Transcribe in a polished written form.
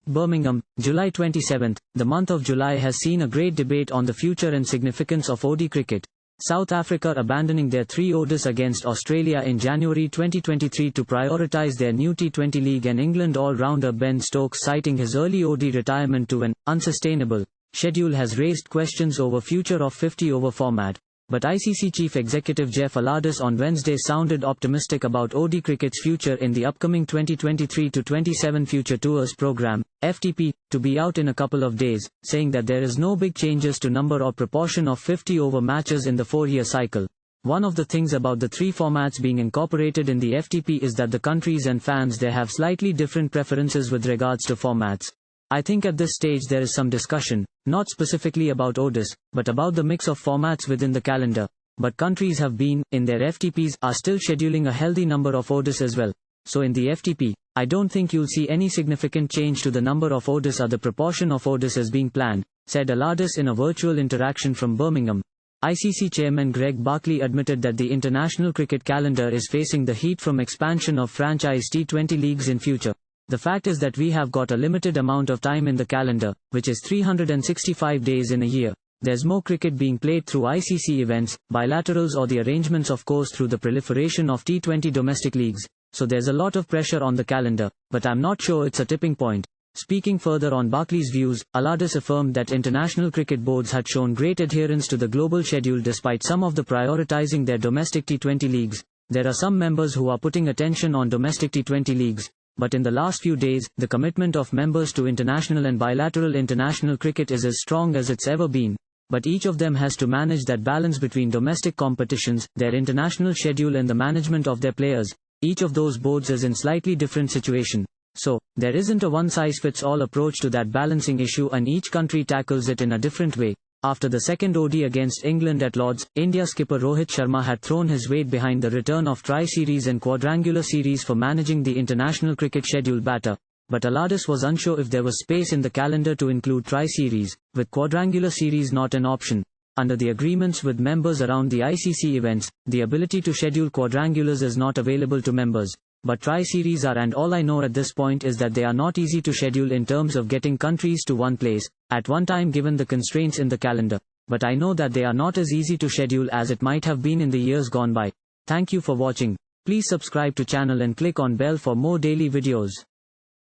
Birmingham, July 27. The month of July has seen a great debate on the future and significance of ODI cricket. South Africa abandoning their 3 ODIs against Australia in January 2023 to prioritise their new T20 league, and England all-rounder Ben Stokes citing his early ODI retirement to an unsustainable schedule has raised questions over future of 50-over format. But ICC Chief Executive Geoff on Wednesday sounded optimistic about ODI cricket's future in the upcoming 2023-27 Future Tours programme, FTP, to be out in a couple of days, saying that there is no big changes to number or proportion of 50-over matches in the 4-year cycle. One of the things about the 3 formats being incorporated in the FTP is that the countries and fans there have slightly different preferences with regards to formats. I think at this stage there is some discussion, not specifically about ODIs, but about the mix of formats within the calendar. But countries have been, in their FTPs, are still scheduling a healthy number of ODIs as well. So in the FTP, I don't think you'll see any significant change to the number of ODIs or the proportion of ODIs as being planned, said Allardice in a virtual interaction from Birmingham. ICC Chairman Greg Barclay admitted that the international cricket calendar is facing the heat from expansion of franchise T20 leagues in future. The fact is that we have got a limited amount of time in the calendar, which is 365 days in a year. There's more cricket being played through ICC events, bilaterals, or the arrangements of course through the proliferation of T20 domestic leagues. So there's a lot of pressure on the calendar, but I'm not sure it's a tipping point. Speaking further on Barclay's views, Allardice affirmed that international cricket boards had shown great adherence to the global schedule despite some of the prioritising their domestic T20 leagues. There are some members who are putting attention on domestic T20 leagues. But in the last few days, the commitment of members to international and bilateral international cricket is as strong as it's ever been. But each of them has to manage that balance between domestic competitions, their international schedule, and the management of their players. Each of those boards is in slightly different situation. So, there isn't a one-size-fits-all approach to that balancing issue, and each country tackles it in a different way. After the second ODI against England at Lords, India skipper Rohit Sharma had thrown his weight behind the return of tri-series and quadrangular series for managing the international cricket schedule better. But Allardice was unsure if there was space in the calendar to include tri-series, with quadrangular series not an option. Under the agreements with members around the ICC events, the ability to schedule quadrangulars is not available to members. But tri-series are, and all I know at this point is that they are not easy to schedule in terms of getting countries to one place at one time given the constraints in the calendar. But I know that they are not as easy to schedule as it might have been in the years gone by. Thank you for watching. Please subscribe to channel and click on bell for more daily videos.